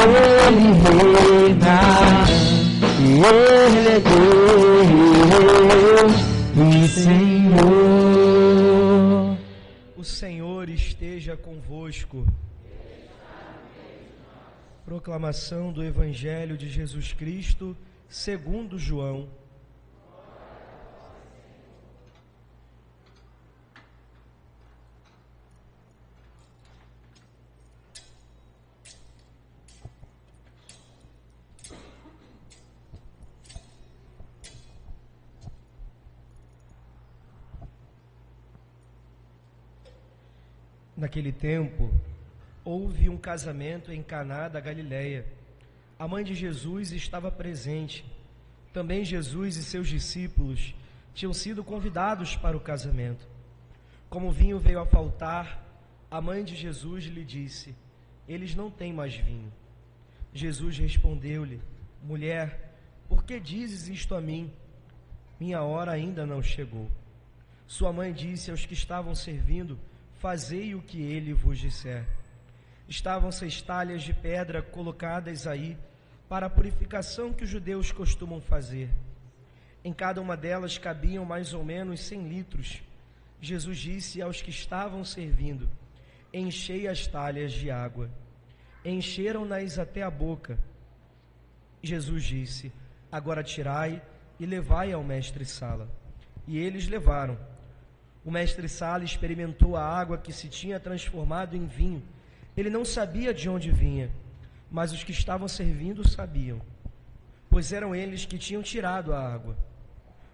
Ele reina, Ele é Deus e Senhor. O Senhor esteja convosco. Proclamação do Evangelho de Jesus Cristo, segundo João. Naquele tempo, houve um casamento em Caná da Galileia. A mãe de Jesus estava presente. Também Jesus e seus discípulos tinham sido convidados para o casamento. Como o vinho veio a faltar, a mãe de Jesus lhe disse: eles não têm mais vinho. Jesus respondeu-lhe: mulher, por que dizes isto a mim? Minha hora ainda não chegou. Sua mãe disse aos que estavam servindo: fazei o que ele vos disser. Estavam 6 talhas de pedra colocadas aí para a purificação que os judeus costumam fazer. Em cada uma delas cabiam mais ou menos 100 litros. Jesus disse aos que estavam servindo: enchei as talhas de água. Encheram-nas até a boca. Jesus disse: agora tirai e levai ao mestre-sala. E eles levaram. O mestre-sala experimentou a água que se tinha transformado em vinho. Ele não sabia de onde vinha, mas os que estavam servindo sabiam, pois eram eles que tinham tirado a água.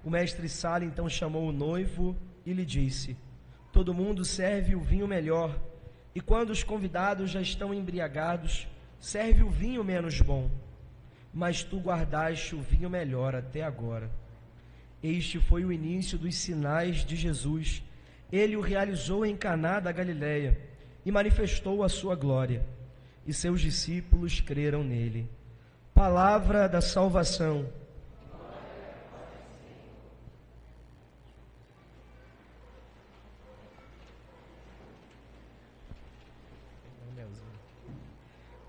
O mestre-sala então chamou o noivo e lhe disse: todo mundo serve o vinho melhor, e quando os convidados já estão embriagados, serve o vinho menos bom. Mas tu guardaste o vinho melhor até agora. Este foi o início dos sinais de Jesus. Ele o realizou em Caná da Galileia e manifestou a sua glória, e seus discípulos creram nele. Palavra da salvação.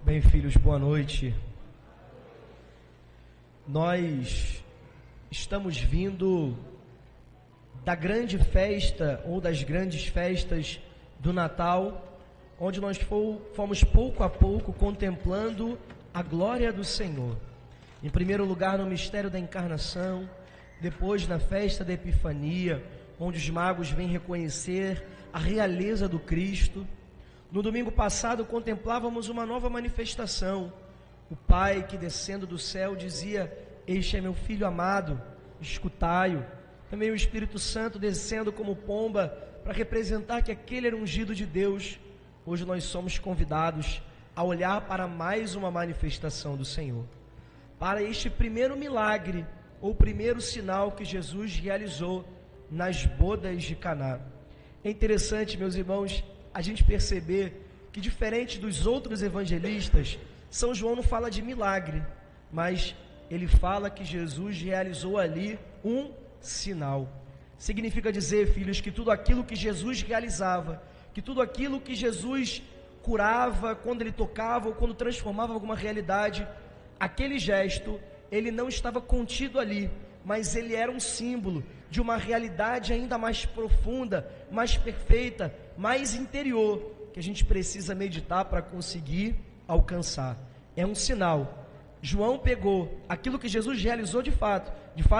Bem, filhos, boa noite. Nós estamos vindo da grande festa, ou das grandes festas do Natal, onde nós fomos pouco a pouco contemplando a glória do Senhor. Em primeiro lugar, no mistério da encarnação, depois na festa da Epifania, onde os magos vêm reconhecer a realeza do Cristo. No domingo passado, contemplávamos uma nova manifestação. O Pai que, descendo do céu, dizia: este é meu Filho amado, escutai-o. Também o Espírito Santo descendo como pomba para representar que aquele era ungido de Deus. Hoje nós somos convidados a olhar para mais uma manifestação do Senhor, para este primeiro milagre, ou primeiro sinal que Jesus realizou nas bodas de Caná. É interessante, meus irmãos, a gente perceber que, diferente dos outros evangelistas, São João não fala de milagre, mas ele fala que Jesus realizou ali um sinal. Significa dizer, filhos, que tudo aquilo que Jesus realizava, que tudo aquilo que Jesus curava, quando ele tocava ou quando transformava alguma realidade, aquele gesto, ele não estava contido ali, mas ele era um símbolo de uma realidade ainda mais profunda, mais perfeita, mais interior, que a gente precisa meditar para conseguir alcançar. É um sinal. João pegou aquilo que Jesus realizou de fato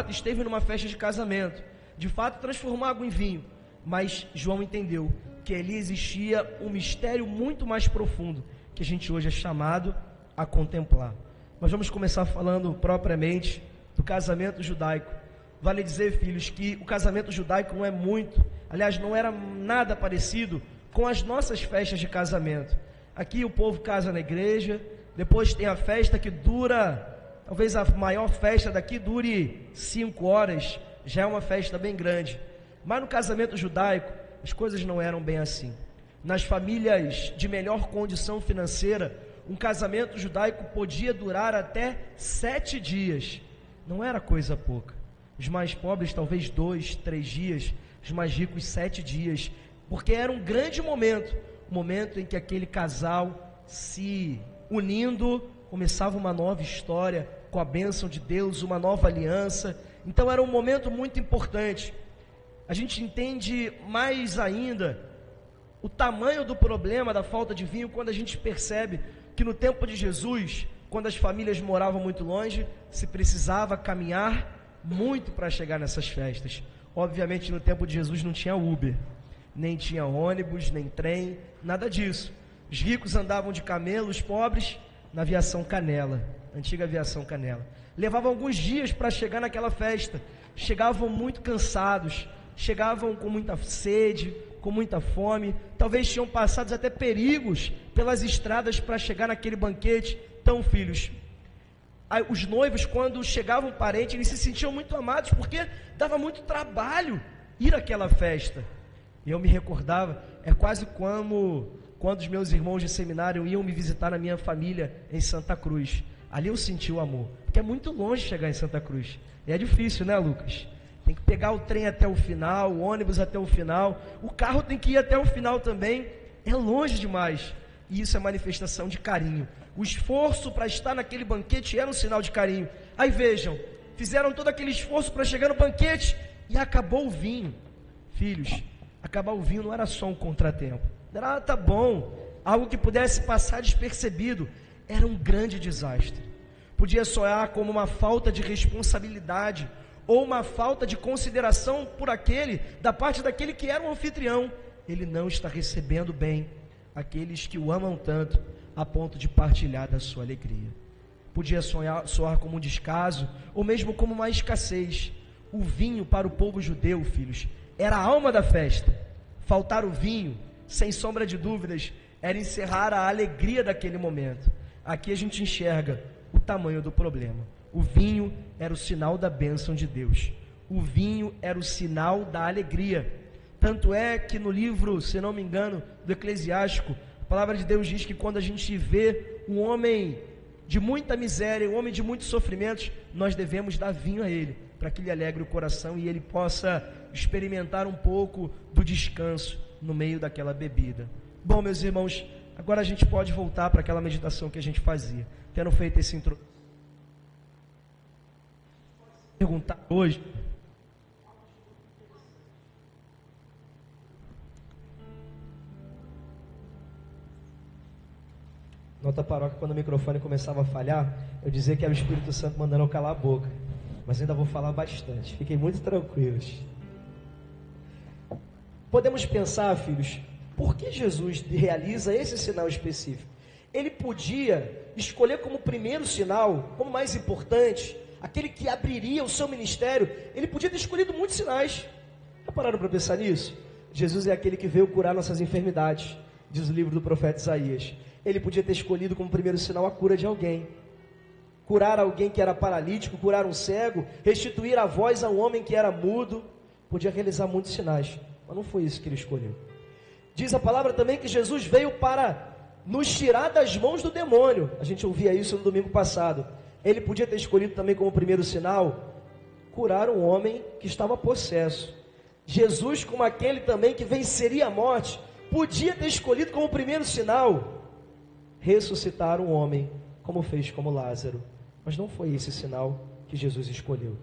esteve numa festa de casamento, de fato transformou água em vinho, mas João entendeu que ali existia um mistério muito mais profundo, que a gente hoje é chamado a contemplar. Nós vamos começar falando propriamente do casamento judaico. Vale dizer, filhos, que o casamento judaico não é muito, aliás, não era nada parecido com as nossas festas de casamento. Aqui o povo casa na igreja, depois tem a festa que dura, talvez a maior festa daqui dure 5 horas, já é uma festa bem grande. Mas no casamento judaico, as coisas não eram bem assim. Nas famílias de melhor condição financeira, um casamento judaico podia durar até 7 dias. Não era coisa pouca. Os mais pobres, talvez 2, 3 dias. Os mais ricos, 7 dias. Porque era um grande momento. O momento em que aquele casal, se unindo, começava uma nova história com a bênção de Deus, uma nova aliança. Então era um momento muito importante. A gente entende mais ainda o tamanho do problema da falta de vinho quando a gente percebe que no tempo de Jesus, quando as famílias moravam muito longe, se precisava caminhar muito para chegar nessas festas. Obviamente no tempo de Jesus não tinha Uber, nem tinha ônibus, nem trem, nada disso. Os ricos andavam de camelo, os pobres na aviação Canela, antiga aviação Canela. Levavam alguns dias para chegar naquela festa, chegavam muito cansados, chegavam com muita sede, com muita fome, talvez tinham passado até perigos pelas estradas para chegar naquele banquete. Então, filhos, os noivos, quando chegavam parentes, eles se sentiam muito amados, porque dava muito trabalho ir àquela festa. E eu me recordava, é quase como quando os meus irmãos de seminário iam me visitar na minha família em Santa Cruz. Ali eu senti o amor, porque é muito longe chegar em Santa Cruz. E é difícil, né, Lucas? Tem que pegar o trem até o final, o ônibus até o final, o carro tem que ir até o final também. É longe demais. E isso é manifestação de carinho. O esforço para estar naquele banquete era um sinal de carinho. Aí vejam, fizeram todo aquele esforço para chegar no banquete e acabou o vinho. Filhos, acabar o vinho não era só um contratempo. Não era, tá bom, algo que pudesse passar despercebido. Era um grande desastre. Podia soar como uma falta de responsabilidade ou uma falta de consideração da parte daquele que era o anfitrião. Ele não está recebendo bem aqueles que o amam tanto, a ponto de partilhar da sua alegria. Podia soar como um descaso, ou mesmo como uma escassez. O vinho para o povo judeu, filhos, era a alma da festa. Faltar o vinho, sem sombra de dúvidas, era encerrar a alegria daquele momento. Aqui a gente enxerga o tamanho do problema. O vinho era o sinal da bênção de Deus. O vinho era o sinal da alegria. Tanto é que no livro, se não me engano, do Eclesiástico, a palavra de Deus diz que quando a gente vê um homem de muita miséria, um homem de muitos sofrimentos, nós devemos dar vinho a ele, para que ele alegre o coração e ele possa experimentar um pouco do descanso no meio daquela bebida. Bom, meus irmãos, agora a gente pode voltar para aquela meditação que a gente fazia. Tendo feito esse introdução, perguntar hoje. Nota paróquia, quando o microfone começava a falhar, eu dizia que era o Espírito Santo mandando eu calar a boca. Mas ainda vou falar bastante. Fiquem muito tranquilos. Podemos pensar, filhos, por que Jesus realiza esse sinal específico? Ele podia escolher como primeiro sinal, como mais importante, aquele que abriria o seu ministério. Ele podia ter escolhido muitos sinais. Já pararam para pensar nisso? Jesus é aquele que veio curar nossas enfermidades, diz o livro do profeta Isaías. Ele podia ter escolhido como primeiro sinal a cura de alguém. Curar alguém que era paralítico, curar um cego, restituir a voz a um homem que era mudo. Podia realizar muitos sinais, mas não foi isso que ele escolheu. Diz a palavra também que Jesus veio para nos tirar das mãos do demônio. A gente ouvia isso no domingo passado. Ele podia ter escolhido também como primeiro sinal curar um homem que estava possesso. Jesus, como aquele também que venceria a morte, podia ter escolhido como primeiro sinal ressuscitar um homem, como fez como Lázaro. Mas não foi esse sinal que Jesus escolheu.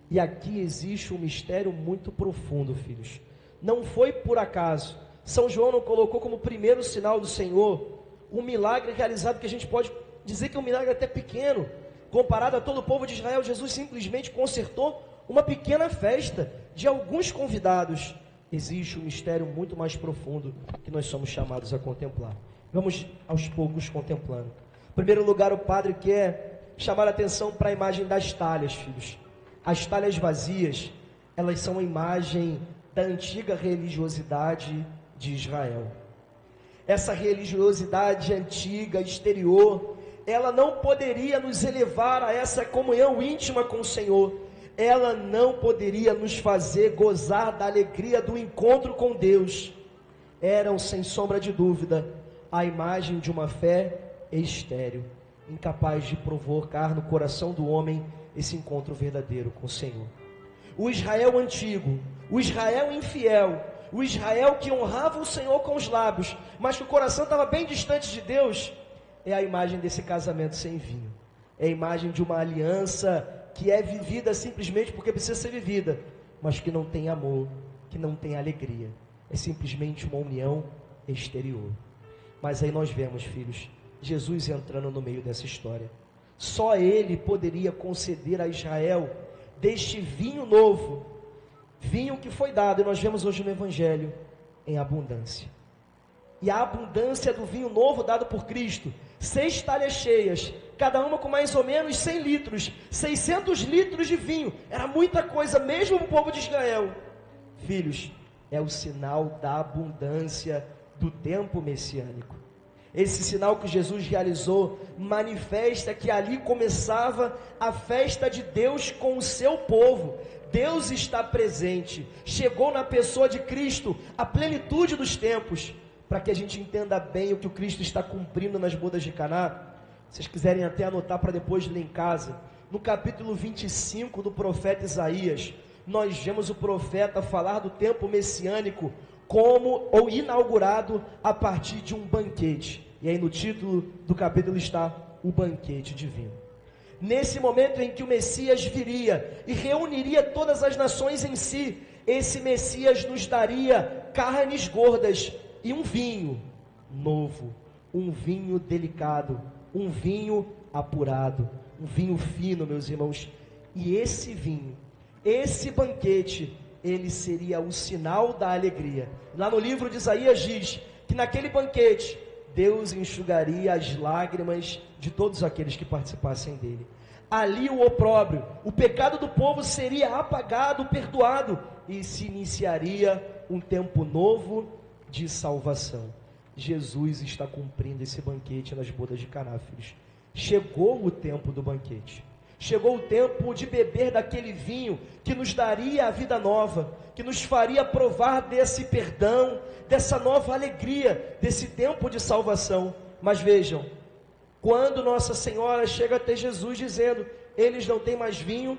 E aqui existe um mistério muito profundo, filhos. Não foi por acaso. São João não colocou como primeiro sinal do Senhor um milagre realizado, que a gente pode dizer que é um milagre até pequeno. Comparado a todo o povo de Israel, Jesus simplesmente consertou uma pequena festa de alguns convidados. Existe um mistério muito mais profundo que nós somos chamados a contemplar. Vamos aos poucos contemplando. Em primeiro lugar, o padre quer chamar a atenção para a imagem das talhas, filhos. As talhas vazias, elas são a imagem da antiga religiosidade de Israel. Essa religiosidade antiga, exterior, ela não poderia nos elevar a essa comunhão íntima com o Senhor. Ela não poderia nos fazer gozar da alegria do encontro com Deus. Eram, sem sombra de dúvida, a imagem de uma fé estéril, incapaz de provocar no coração do homem esse encontro verdadeiro com o Senhor. O Israel antigo, o Israel infiel, o Israel que honrava o Senhor com os lábios, mas que o coração estava bem distante de Deus, é a imagem desse casamento sem vinho. É a imagem de uma aliança que é vivida simplesmente porque precisa ser vivida, mas que não tem amor, que não tem alegria. É simplesmente uma união exterior. Mas aí nós vemos, filhos, Jesus entrando no meio dessa história. Só Ele poderia conceder a Israel deste vinho novo, vinho que foi dado, e nós vemos hoje no Evangelho, em abundância. E a abundância do vinho novo dado por Cristo, 6 talhas cheias, cada uma com mais ou menos 100 litros, 600 litros de vinho, era muita coisa mesmo para o povo de Israel. Filhos, é o sinal da abundância do tempo messiânico. Esse sinal que Jesus realizou manifesta que ali começava a festa de Deus com o seu povo. Deus está presente, chegou na pessoa de Cristo a plenitude dos tempos. Para que a gente entenda bem o que o Cristo está cumprindo nas bodas de Caná, se vocês quiserem até anotar para depois ler em casa, no capítulo 25 do profeta Isaías, nós vemos o profeta falar do tempo messiânico como ou inaugurado a partir de um banquete. E aí no título do capítulo está o banquete divino. Nesse momento em que o Messias viria e reuniria todas as nações em si, esse Messias nos daria carnes gordas e um vinho novo, um vinho delicado, um vinho apurado, um vinho fino, meus irmãos. E esse vinho, esse banquete, ele seria o sinal da alegria. Lá no livro de Isaías diz que naquele banquete Deus enxugaria as lágrimas de todos aqueles que participassem dele. Ali o opróbrio, o pecado do povo seria apagado, perdoado, e se iniciaria um tempo novo de salvação. Jesus está cumprindo esse banquete nas bodas de Caná, filhos. Chegou o tempo do banquete. Chegou o tempo de beber daquele vinho que nos daria a vida nova, que nos faria provar desse perdão, dessa nova alegria, desse tempo de salvação. Mas vejam, quando Nossa Senhora chega até Jesus dizendo, eles não têm mais vinho,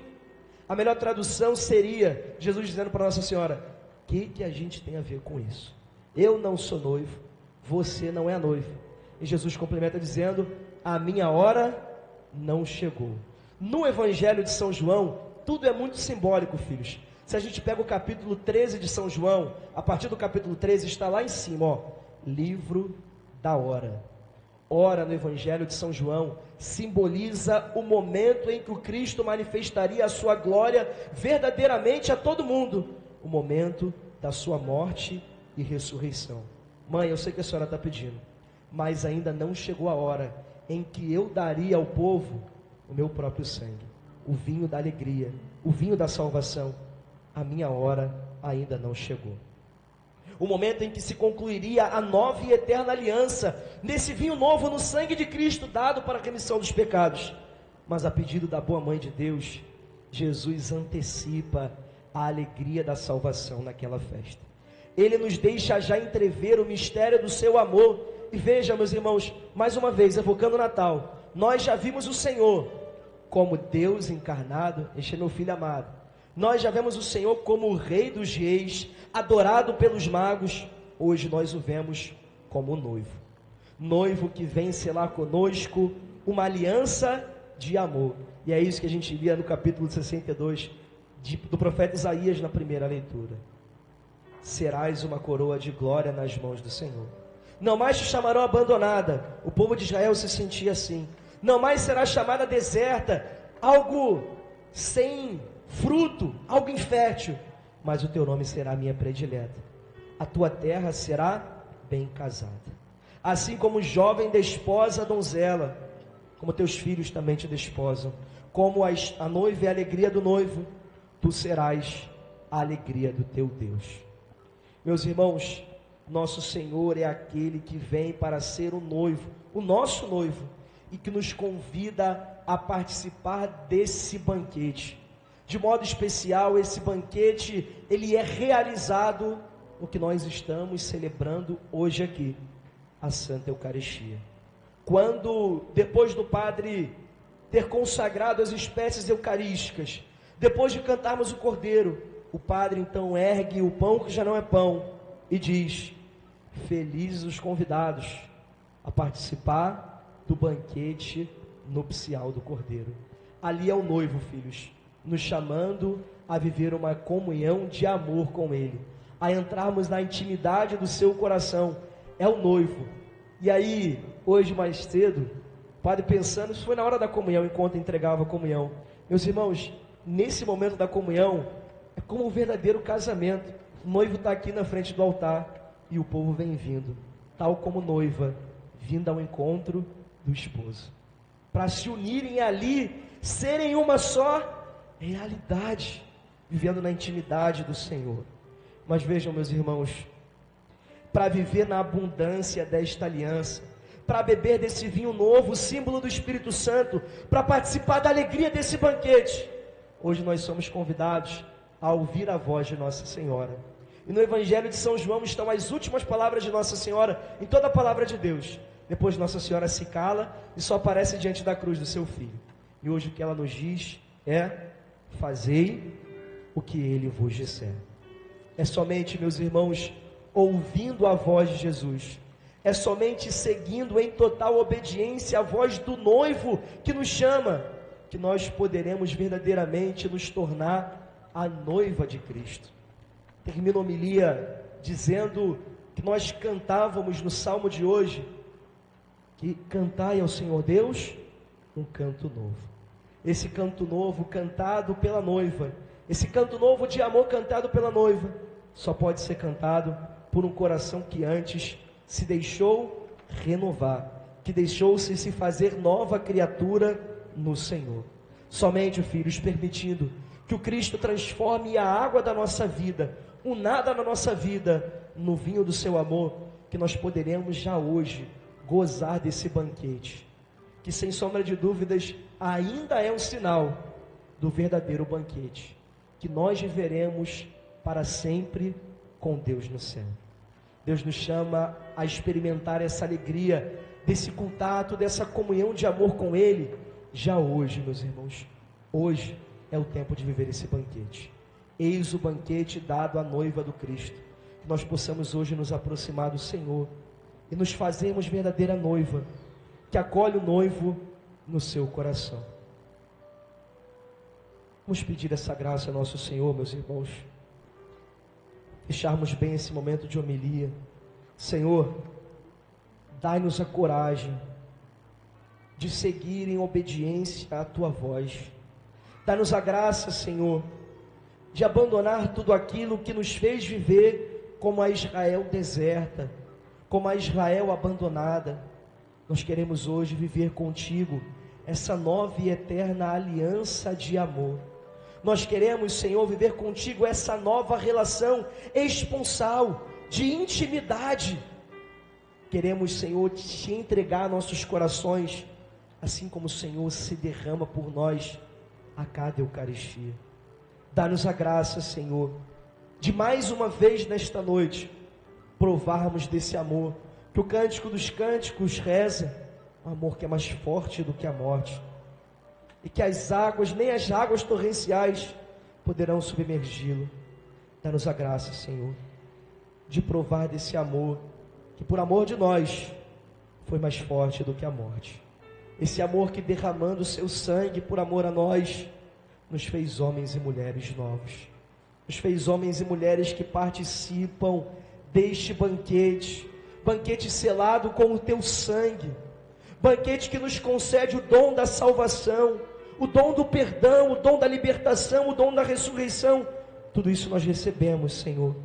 a melhor tradução seria, Jesus dizendo para Nossa Senhora, o que a gente tem a ver com isso? Eu não sou noivo, você não é noivo. E Jesus complementa dizendo, a minha hora não chegou. No Evangelho de São João, tudo é muito simbólico, filhos. Se a gente pega o capítulo 13 de São João, a partir do capítulo 13 está lá em cima, ó, livro da hora. Hora no Evangelho de São João simboliza o momento em que o Cristo manifestaria a sua glória verdadeiramente a todo mundo. O momento da sua morte e ressurreição. Mãe, eu sei que a senhora está pedindo, mas ainda não chegou a hora em que eu daria ao povo o meu próprio sangue, o vinho da alegria, o vinho da salvação. A minha hora ainda não chegou. O momento em que se concluiria a nova e eterna aliança, nesse vinho novo no sangue de Cristo, dado para a remissão dos pecados. Mas a pedido da boa mãe de Deus, Jesus antecipa a alegria da salvação naquela festa. Ele nos deixa já entrever o mistério do seu amor. E veja, meus irmãos, mais uma vez, evocando o Natal, nós já vimos o Senhor como Deus encarnado, este é meu Filho amado. Nós já vemos o Senhor como o Rei dos Reis, adorado pelos magos. Hoje nós o vemos como noivo. Noivo que vem selar conosco uma aliança de amor. E é isso que a gente lia no capítulo 62 do profeta Isaías na primeira leitura. Serás uma coroa de glória nas mãos do Senhor. Não mais te chamarão abandonada. O povo de Israel se sentia assim. Não mais será chamada deserta, algo sem fruto, algo infértil. Mas o teu nome será minha predileta. A tua terra será bem casada. Assim como o jovem desposa a donzela, como teus filhos também te desposam. Como a noiva é a alegria do noivo, tu serás a alegria do teu Deus. Meus irmãos, nosso Senhor é aquele que vem para ser o noivo, o nosso noivo, e que nos convida a participar desse banquete. De modo especial, esse banquete, ele é realizado no que nós estamos celebrando hoje aqui, a Santa Eucaristia. Quando, depois do Padre ter consagrado as espécies eucarísticas, depois de cantarmos o Cordeiro, o Padre então ergue o pão que já não é pão e diz, felizes os convidados a participar do banquete nupcial do Cordeiro. Ali é o noivo, filhos, nos chamando a viver uma comunhão de amor com Ele, a entrarmos na intimidade do seu coração. É o noivo. E aí, hoje mais cedo, o padre pensando, isso foi na hora da comunhão, enquanto entregava a comunhão. Meus irmãos, nesse momento da comunhão, é como um verdadeiro casamento. O noivo está aqui na frente do altar e o povo vem vindo, tal como noiva, vinda ao encontro do esposo, para se unirem ali, serem uma só realidade, vivendo na intimidade do Senhor. Mas vejam, meus irmãos, para viver na abundância desta aliança, para beber desse vinho novo, símbolo do Espírito Santo, para participar da alegria desse banquete, hoje nós somos convidados a ouvir a voz de Nossa Senhora. E no Evangelho de São João estão as últimas palavras de Nossa Senhora em toda a palavra de Deus. Depois Nossa Senhora se cala e só aparece diante da cruz do seu Filho. E hoje o que ela nos diz é: fazei o que Ele vos disser. É somente, meus irmãos, ouvindo a voz de Jesus, é somente seguindo em total obediência a voz do noivo que nos chama, que nós poderemos verdadeiramente nos tornar a noiva de Cristo. Termino a homilia dizendo que nós cantávamos no salmo de hoje, que cantai ao Senhor Deus um canto novo. Esse canto novo cantado pela noiva, esse canto novo de amor cantado pela noiva, só pode ser cantado por um coração que antes se deixou renovar, que deixou-se se fazer nova criatura no Senhor. Somente, filhos, permitindo que o Cristo transforme a água da nossa vida, o nada na nossa vida, no vinho do seu amor, que nós poderemos já hoje gozar desse banquete, que sem sombra de dúvidas ainda é um sinal do verdadeiro banquete, que nós viveremos para sempre com Deus no céu. Deus nos chama a experimentar essa alegria, desse contato, dessa comunhão de amor com Ele, já hoje, meus irmãos. Hoje é o tempo de viver esse banquete. Eis o banquete dado à noiva do Cristo. Que nós possamos hoje nos aproximar do Senhor e nos fazermos verdadeira noiva, que acolhe o noivo no seu coração. Vamos pedir essa graça ao nosso Senhor, meus irmãos. Fecharmos bem esse momento de homilia. Senhor, dai-nos a coragem de seguir em obediência à Tua voz. Dá-nos a graça, Senhor, de abandonar tudo aquilo que nos fez viver como a Israel deserta, como a Israel abandonada. Nós queremos hoje viver contigo essa nova e eterna aliança de amor. Nós queremos, Senhor, viver contigo essa nova relação esponsal, de intimidade. Queremos, Senhor, te entregar nossos corações, assim como o Senhor se derrama por nós a cada Eucaristia. Dá-nos a graça, Senhor, de mais uma vez nesta noite, provarmos desse amor, que o Cântico dos Cânticos reza, um amor que é mais forte do que a morte, e que as águas, nem as águas torrenciais, poderão submergi-lo. Dá-nos a graça, Senhor, de provar desse amor, que por amor de nós, foi mais forte do que a morte. Esse amor que, derramando o seu sangue por amor a nós, nos fez homens e mulheres novos, nos fez homens e mulheres que participam deste banquete, banquete selado com o teu sangue, banquete que nos concede o dom da salvação, o dom do perdão, o dom da libertação, o dom da ressurreição. Tudo isso nós recebemos, Senhor,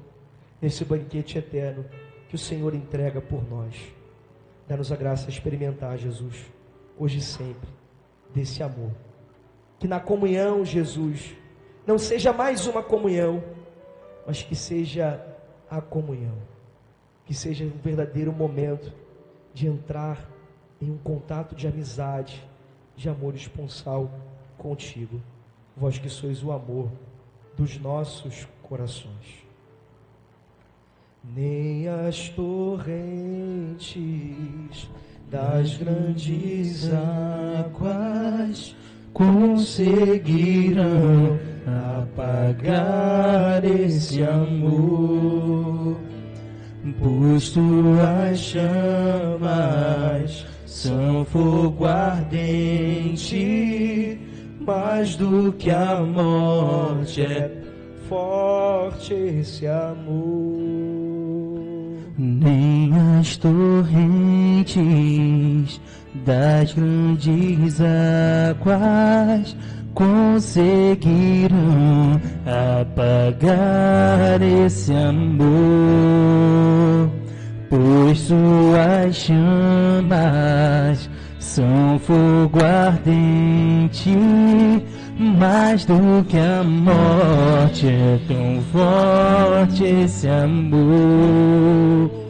nesse banquete eterno que o Senhor entrega por nós. Dá-nos a graça de experimentar, Jesus, hoje e sempre, desse amor. Que na comunhão, Jesus, não seja mais uma comunhão, mas que seja a comunhão, que seja um verdadeiro momento de entrar em um contato de amizade, de amor esponsal contigo, vós que sois o amor dos nossos corações. Nem as torrentes das grandes águas conseguirão apagar esse amor, pois tuas chamas são fogo ardente, mais do que a morte é forte esse amor. nem as torrentes das grandes águas conseguirão apagar esse amor, pois suas chamas são fogo ardente, mais do que a morte é tão forte esse amor.